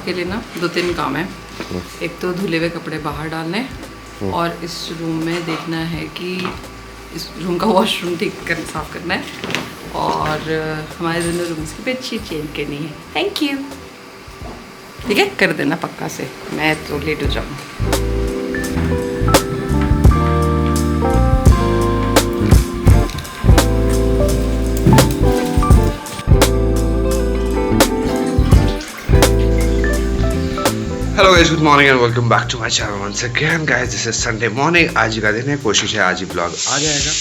के लिए ना 2-3 काम है। एक तो धुले हुए कपड़े बाहर डालने और इस रूम में देखना है कि इस रूम का वॉशरूम साफ करना है और हमारे दोनों रूम्स की बेडशीट चेंज करनी है। Thank you. ठीक है, कर देना पक्का से, मैं तो लेट हो जाऊँ। Hello guys, good morning and welcome back to my channel once again. Guys, this is Sunday morning. आज का दिन है, कोशिश है आज ही ब्लॉग आ जाएगा।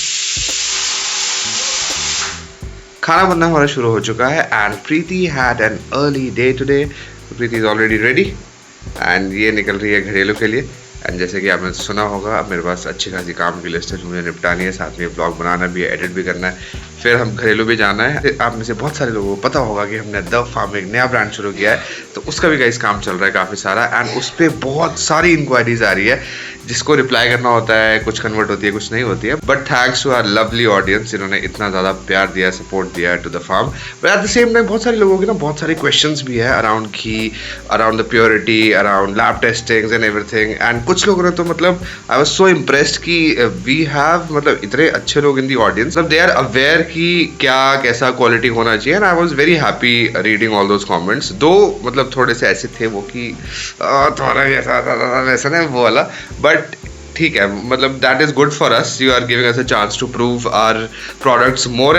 खाना बनना हमारा शुरू हो चुका है and Preeti had an early day today. Preeti is already ready and ये निकल रही है घरेलू के लिए। एंड जैसे कि आपने सुना होगा, मेरे पास अच्छी खासी काम की लिस्ट है जो मुझे निपटानी है, साथ में ब्लॉग बनाना भी है, एडिट भी करना है, फिर हम घरेलू भी जाना है। आप में से बहुत सारे लोगों को पता होगा कि हमने द फार्म एक नया ब्रांड शुरू किया है, तो उसका भी गाइस काम चल रहा है काफ़ी सारा एंड उस पर बहुत सारी इंक्वायरीज आ रही है जिसको रिप्लाई करना होता है। कुछ कन्वर्ट होती है, कुछ नहीं होती है, but thanks to our lovely audience जिन्होंने इतना ज़्यादा प्यार दिया, सपोर्ट दिया to the farm. But at the same time बहुत सारे लोगों के ना बहुत सारे क्वेश्चंस भी है around ghee, around the purity, around lab testings and everything. And कुछ लोगों ने तो मतलब आई वाज सो इम्प्रेस्ड कि वी हैव मतलब इतने अच्छे लोग इन दी ऑडियंस, मतलब दे आर अवेयर कि क्या कैसा क्वालिटी होना चाहिए। And I was very happy reading all those comments. दो मतलब थोड़े से ऐसे थे वो कि थोड़ा ऐसा नहीं वो वाला, बट ठीक है, मतलब that is good for us. You are giving us a chance to prove our products more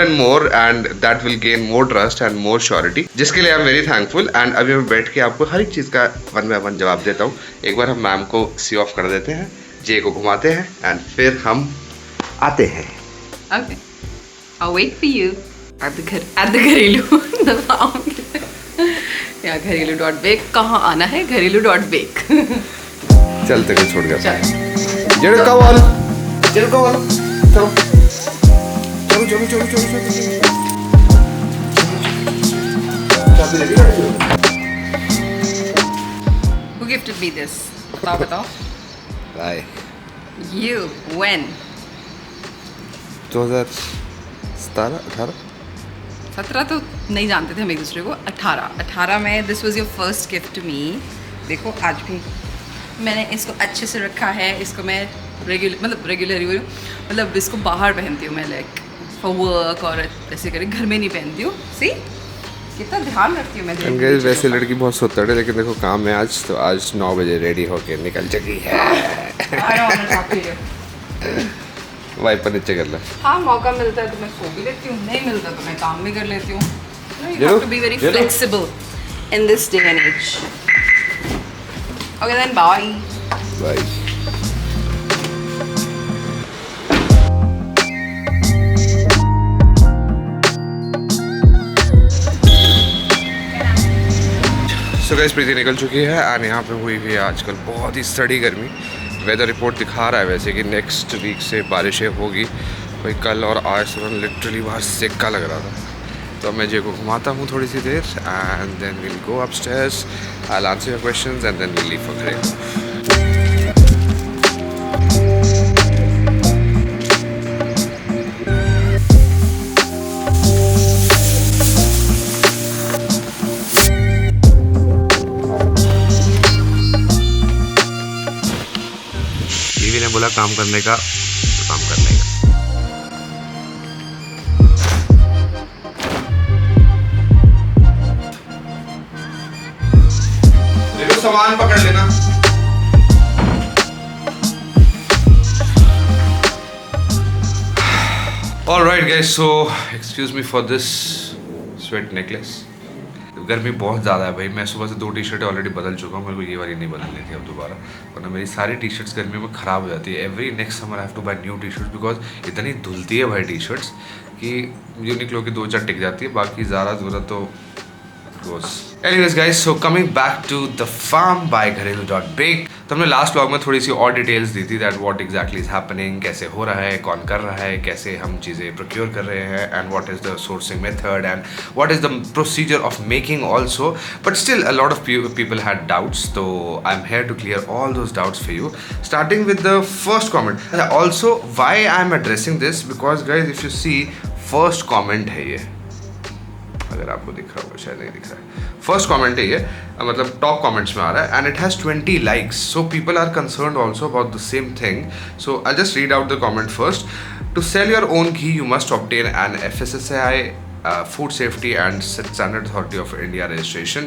and that will gain more trust and more surety, जिसके लिए I am very thankful. And अभी मैं बैठ के आपको हर एक चीज़ का वन बाय वन जवाब देता हूँ। एक बार हम मैम को सी ऑफ कर देते हैं, जे को घुमाते हैं एंड फिर हम आते हैं। Okay, I'll wait for you at the घरेलू या घरेलू.bake। कहाँ आना है? घरेलू.bake। चलते कहीं छोड़ गया। चलो चलो Who gifted me this? बताओ। बाय। You, when? 2017-18 17 तो नहीं जानते थे हम एक दूसरे को। 18 में this was your first gift to me. देखो आज भी मैंने इसको अच्छे से रखा है। इसको मैं रेगुलर मतलब इसको बाहर पहनती हूँ मैं, लाइक फॉर वर्क और ऐसे करके, घर में नहीं पहनती हूँ। सी कितना ध्यान रखती हूँ मैं। वैसे लड़की बहुत सोता है, लेकिन देखो काम है आज, तो आज 9 बजे रेडी होके निकल चुकी है। वाइपर नीचे कर ला। हाँ, मौका मिलता है तो मैं सो भी लेती हूँ, नहीं मिलता तो मैं काम भी कर लेती हूँ। You have to be very flexible in this day and age. Okay then, bye. Bye. So guys, प्रीति निकल चुकी है एंड यहाँ पे हुई है आजकल बहुत ही सड़ी गर्मी। वेदर रिपोर्ट दिखा रहा है वैसे कि नेक्स्ट वीक से बारिशें होगी। भाई कल और आज सुबह लिटरली बाहर सेका लग रहा था। तो मैं जे को घुमाता हूँ थोड़ी सी देर and then will go upstairs, I will answer your questions and then will leave for घरेलू। बीवी ने बोला काम करने का तो काम करने का। देखो सामान पकड़ लेना। Alright guys, so excuse me for this sweat necklace. गर्मी बहुत ज़्यादा है भाई। मैं सुबह से 2 टी-शर्ट ऑलरेडी बदल चुका हूँ। मेरे को ये वाली नहीं बदलनी थी अब दोबारा, वरना मेरी सारी टी-शर्ट्स गर्मी में ख़राब हो जाती है। Every next summer I have to buy new t-shirts because इतनी धुलती है भाई टी-शर्ट्स कि यूनिक्लो की 2-4 टिक जाती है, बाकी ज़्यादा ज़रूरत तो goes. Anyways guys, so coming back to the farm by घरेलू.bake। तो हमने लास्ट व्लॉग में थोड़ी सी और डिटेल्स दी थी that what exactly is happening, कैसे हो रहा है, कौन कर रहा है, कैसे हम चीज़ें प्रोक्योर कर रहे हैं and what is the sourcing method and what is the procedure of making also. But still a lot of people had doubts, तो I am here to clear all those doubts for you, starting with the first comment. Also why I am addressing this because guys if you see first comment है ये, अगर आपको दिख रहा होगा, शायद नहीं दिख रहा है। फर्स्ट कमेंट है ये, मतलब टॉप कमेंट्स में आ रहा है, and it has 20 likes, so people are concerned also about the same thing. So I'll just read out the comment first. To sell your own ghee, you must obtain an FSSAI Food Safety and Standard Authority of India registration.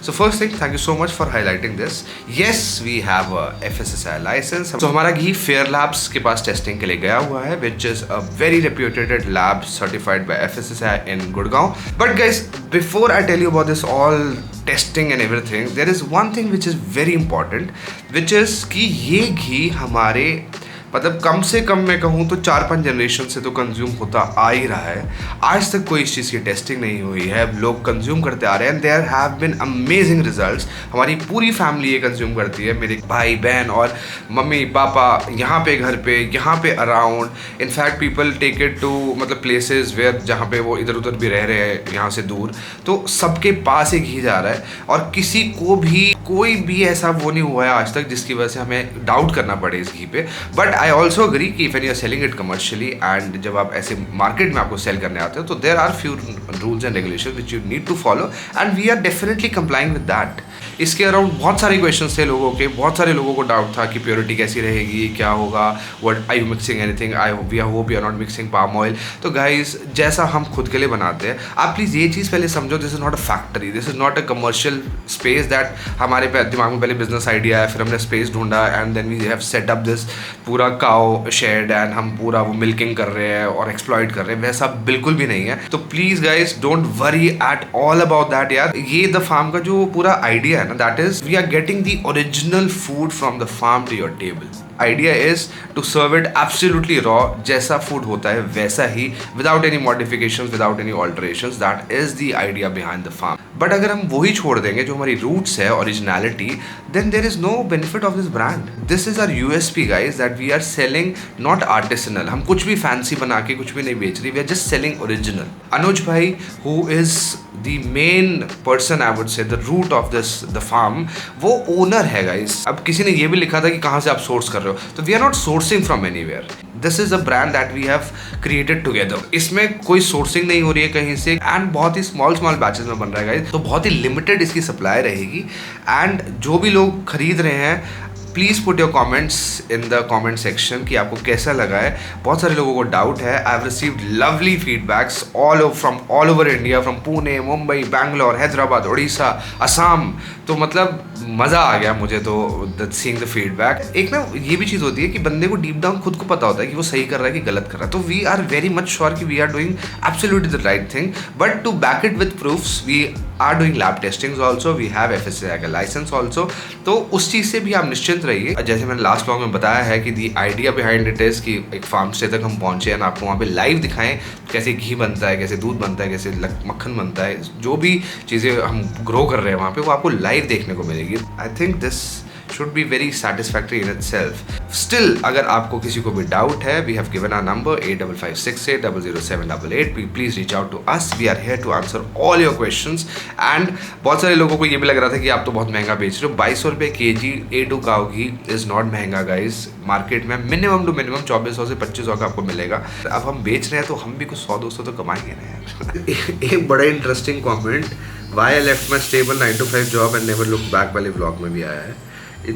So first thing, thank you so much for highlighting this. Yes, we have a FSSAI license. So हमारा घी Fair Labs के पास testing के लिए गया हुआ है, which is a very reputed lab certified by FSSAI in Gurgaon. But guys, before I tell you about this all testing and everything, there is one thing which is very important, which is कि ये घी हमारे मतलब कम से कम मैं कहूँ तो 4-5 generation से तो कंज्यूम होता आ ही रहा है। आज तक कोई इस चीज़ की टेस्टिंग नहीं हुई है, लोग कंज्यूम करते आ रहे हैं, and there have been amazing results. हमारी पूरी फैमिली ये कंज्यूम करती है, मेरे भाई बहन और मम्मी पापा, यहाँ पे घर पे, यहाँ पे around. In fact people take it to मतलब प्लेसेस वेयर जहाँ पे वो इधर उधर भी रह रहे हैं यहाँ से दूर, तो सबके पास ही घी जा रहा है, और किसी को भी कोई भी ऐसा वो नहीं हुआ है आज तक जिसकी वजह से हमें डाउट करना पड़े इस घी पे। बट आई ऑल्सो अग्री कि when you are selling it commercially, and जब आप ऐसे मार्केट में आपको सेल करने आते हो, तो there are few rules and regulation which you need to follow, and we are definitely complying with that. इसके अराउंड बहुत सारे क्वेश्चन थे लोगों के, बहुत सारे लोगों को डाउट था कि प्योरिटी कैसी रहेगी, क्या होगा, what are you mixing anything, we hope you are not mixing palm oil. तो गाइज, जैसा हम खुद के लिए बनाते हैं, आप प्लीज़ ये चीज़ पहले समझो, this is not a factory, this is not a commercial space that हमारे दिमाग में पहले बिजनेस आइडिया है, फिर हमने स्पेस ढूंढा, and then we have set up this पूरा काउ शेड, एंड हम पूरा वो मिल्किंग कर रहे हैं और एक्सप्लॉइट कर रहे हैं। वैसा बिल्कुल भी नहीं है। तो please guys, don't worry at all about that यार। ये द फार्म का जो पूरा आइडिया है ना, that is we are getting the original food from the farm to your table. Idea is to serve it absolutely raw, जैसा food होता है वैसा ही, without any modifications, without any alterations. That is the idea behind the farm. But अगर हम वही छोड़ देंगे जो हमारी roots है, originality, then there is no benefit of this brand. This is our USP guys, that we are selling not artisanal. हम कुछ भी fancy बना के कुछ भी नहीं बेच रही, we are just selling original. अनुज भाई, who is the main person, I would say, the root of this, the farm, वो owner है guys. अब किसी ने ये भी लिखा था कि कहाँ से आप source कर रहे हो, तो we are not sourcing from anywhere. This is a brand that we have created together. इसमें कोई sourcing नहीं हो रही है कहीं से, and बहुत ही small batches में बन रहा है guys, तो बहुत ही limited इसकी supply रहेगी, and जो भी लोग खरीद रहे हैं, please put your comments in the comment section कि आपको कैसा लगा है। बहुत सारे लोगों को डाउट है। I have received lovely feedbacks from all over India, from Pune, Mumbai, Bangalore, Hyderabad, Orissa, Assam. तो मतलब मज़ा आ गया मुझे तो सीइंग द फीडबैक। एक ना ये भी चीज़ होती है कि बंदे को डीप डाउन खुद को पता होता है कि वो सही कर रहा है कि गलत कर रहा है, तो we are very much sure कि we are doing absolutely the right thing. But to back it with proofs, we are doing lab testings also, we have FSSAI का लाइसेंस ऑल्सो। तो उस चीज़ से भी आप निश्चिंत रहिए। जैसे मैंने लास्ट ब्लॉग में बताया है कि the idea behind it is कि एक फार्म स्टे तक हम पहुँचे एंड आपको वहाँ पे लाइव दिखाएं कैसे घी बनता है, कैसे दूध बनता है, कैसे मक्खन बनता है, जो भी चीज़ें हम ग्रो कर रहे हैं वहाँ पे वो आपको लाइव देखने को मिलेगी। I think this should be very satisfactory in itself. Still, अगर आपको किसी को भी डाउट है, we have given our number 8556800788. Please reach out to us. We are here to answer all your questions. And बहुत सारे लोगों को ये भी लग रहा था कि आप तो बहुत महंगा बेच रहे हो। 2200 रुपये kg A2 cow ghee is not महंगा गाइज। मार्केट में मिनिमम टू मिनिमम 2400 से 2500 का आपको मिलेगा। अब हम बेच रहे हैं तो हम भी कुछ 100-200 तो कमाएंगे ना यार। एक बड़ा interesting comment, why I left my stable 9 to 5 job and never looked back वाले व्लॉग में भी आया है।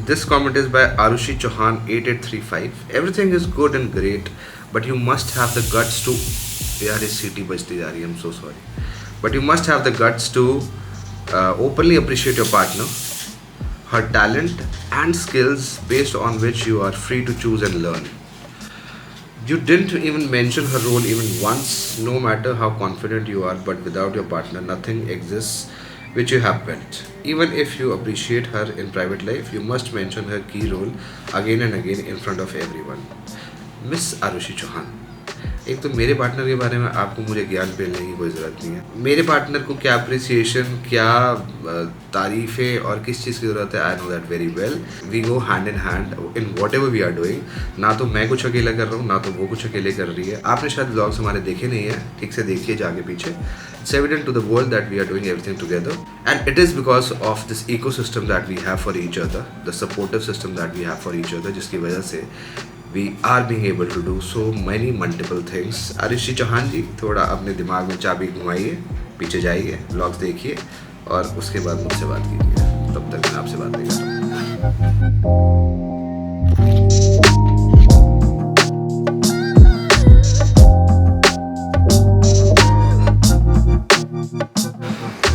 This comment is by Arushi Chauhan 8835. Everything is good and great, but you must have the guts to. यार इस सीटी बजती जा रही है, I'm so sorry. But you must have the guts to openly appreciate your partner, her talent and skills based on which you are free to choose and learn. You didn't even mention her role even once, no matter how confident you are, but without your partner, nothing exists which you have built. Even if you appreciate her in private life, you must mention her key role again and again in front of everyone. Miss Arushi Chauhan. एक तो मेरे partner के बारे में आपको मुझे ज्ञान देने की कोई ज़रूरत नहीं है। मेरे पार्टनर को क्या अप्रिसिएशन, क्या तारीफ़ें और किस चीज़ की ज़रूरत है, I know that very well. We go hand in hand in whatever we are doing. ना तो मैं कुछ अकेला कर रहा हूँ, ना तो वो कुछ अकेले कर रही है। आपने शायद व्लॉग्स हमारे देखे नहीं है, ठीक से देखिए जाके पीछे। It's evident to the world that we are doing everything together, and it is because of this ecosystem that we have for each other, the supportive system that we have for each other, जिसकी वजह से we are being able to do so many multiple things. Arushi Chauhan ji, थोड़ा अपने दिमाग में चाबी घुमाइए, पीछे जाइए, व्लॉग्स देखिए और उसके बाद मुझसे बात कीजिए। तब तक मैं आपसे बात नहीं कर रहा हूँ।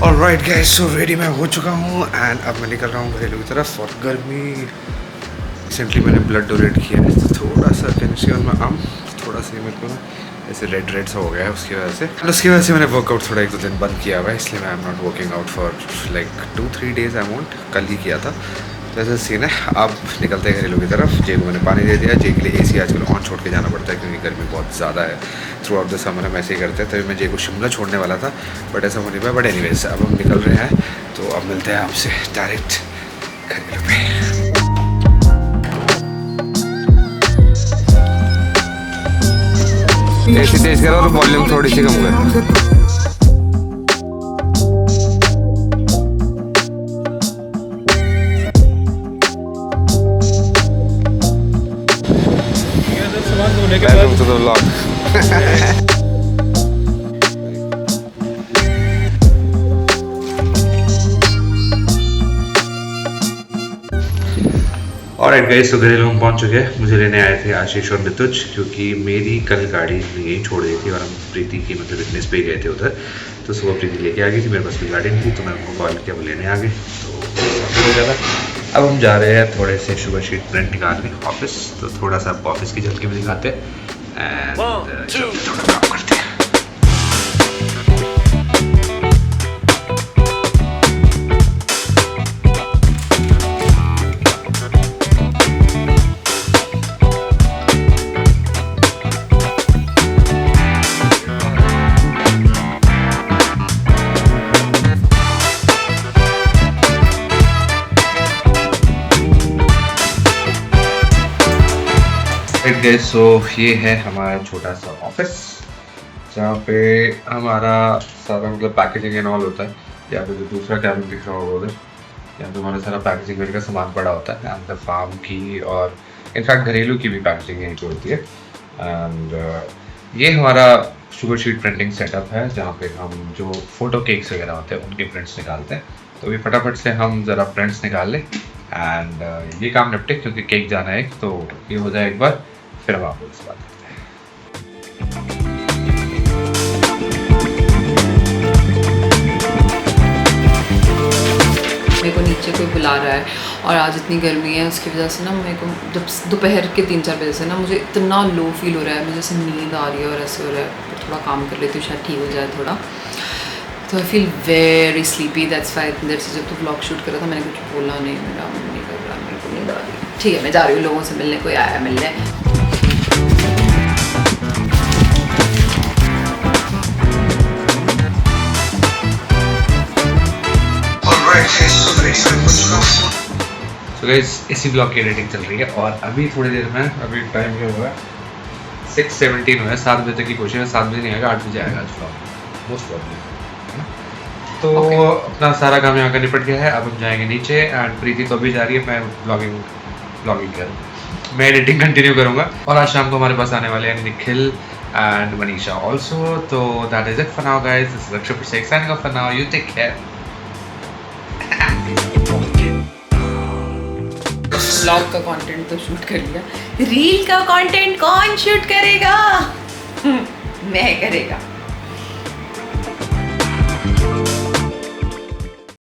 ऑलराइट गाइस, सो रेडी मैं हो चुका हूँ एंड अब मैं निकल रहा हूँ घरेलू की तरफ। और गर्मी, रिसेंटली मैंने ब्लड डोनेट किया है तो थोड़ा सा कैल्शियम में थोड़ा सा मेरे को ना ऐसे रेड सा हो गया है उसकी वजह से मैंने वर्कआउट थोड़ा 1-2 दिन बंद किया हुआ है, इसलिए मैं I am not working out for like 2-3 days. Amount कल ही किया था, जैसे सीन है। अब निकलते हैं घरेलू की तरफ। जे को मैंने पानी दे दिया। जे के लिए एसी आजकल ऑन छोड़ के जाना पड़ता है क्योंकि गर्मी बहुत ज़्यादा है। थ्रू आउट द समर हम ऐसे ही करते हैं। तभी मैं जे को शिमला छोड़ने वाला था बट ऐसा हो नहीं पाया। बट एनीवेज अब हम निकल रहे हैं, तो अब मिलते हैं आपसे डायरेक्ट घरेलू पे। एसी तेज करो और वॉल्यूम थोड़ी सी कम करो। Welcome to the vlog. Alright guys, तो घरेलू हम पहुंच चुके हैं। मुझे लेने आए थे आशीष और मितुज, क्योंकि मेरी कल गाड़ी यहीं छोड़ दी थी और हम प्रीति की मतलब फिटनेस पे गए थे उधर। तो सुबह प्रीति लेके आ गई थी, मेरे पास कोई गाड़ी नहीं थी तो मैं उनको कॉल किया, वो लेने आ गए। तो हो ज़्यादा अब हम जा रहे हैं थोड़े से शुगर शीट प्रिंट निकालने ऑफिस। तो थोड़ा सा आपको ऑफिस की झलकी भी दिखाते हैं एंड थोड़ा काम करते हैं। सो ये है हमारा छोटा सा ऑफिस जहाँ पे हमारा सारा मतलब पैकेजिंग एंड ऑल होता है। यहाँ पे जो दूसरा कैबिन दिख रहा होगा उधर, यहाँ पे हमारा सारा पैकेजिंग का सामान पड़ा होता है। एंड द फार्म की और इनफैक्ट घरेलू की भी पैकेजिंग यहीं पे होती है। एंड ये हमारा शुगर शीट प्रिंटिंग सेटअप है जहाँ पे हम जो फोटो केक्स वगैरह होते हैं उनके प्रिंट्स निकालते हैं। तो ये फटाफट से हम ज़रा प्रिंट्स निकाल लें एंड ये काम निपटे क्योंकि केक जाना है, तो ये हो जाए एक बार, फिर हम आपको इस बात करते हैं। मेरे को नीचे कोई बुला रहा है और आज इतनी गर्मी है उसकी वजह से ना मेरे को जब दोपहर के 3-4 बजे से ना मुझे इतना लो फील हो रहा है, मुझे ऐसे नींद आ रही है और ऐसे हो रहा है। तो थोड़ा काम कर लेती हूँ, शायद ठीक हो जाए थोड़ा। तो I feel very sleepy, that's why देर से जब तो व्लॉग शूट करा था मैंने कुछ बोला नहीं, मेरा मन नहीं कर रहा, मेरे को नींद आ रही। ठीक है, मैं जा रही हूँ लोगों से मिलने, कोई आया मिलने। तो गाइस इसी ब्लॉग की एडिटिंग चल रही है और अभी थोड़ी देर में, अभी टाइम क्या हुआ है 6:17 हुआ है। 7 बजे तक की कोशिश है, 7 बजे नहीं आएगा, 8 बजे आएगा आज ब्लॉग मोस्ट प्रॉब्लम। तो अपना सारा काम यहाँ का निपट गया है। अब हम जाएंगे नीचे एंड प्रीति तो अभी जा रही है, मैं ब्लॉगिंग करूँ, मैं एडिटिंग कंटिन्यू करूँगा। और आज शाम को हमारे पास आने वाले हैं निखिल एंड मनीषा ऑल्सो। तो that is it for now guys, this is Akshay पिशेक signing off for now, you take care. Blog का कंटेंट तो शूट कर लिया, रील का कंटेंट कौन शूट करेगा? मैं करेगा।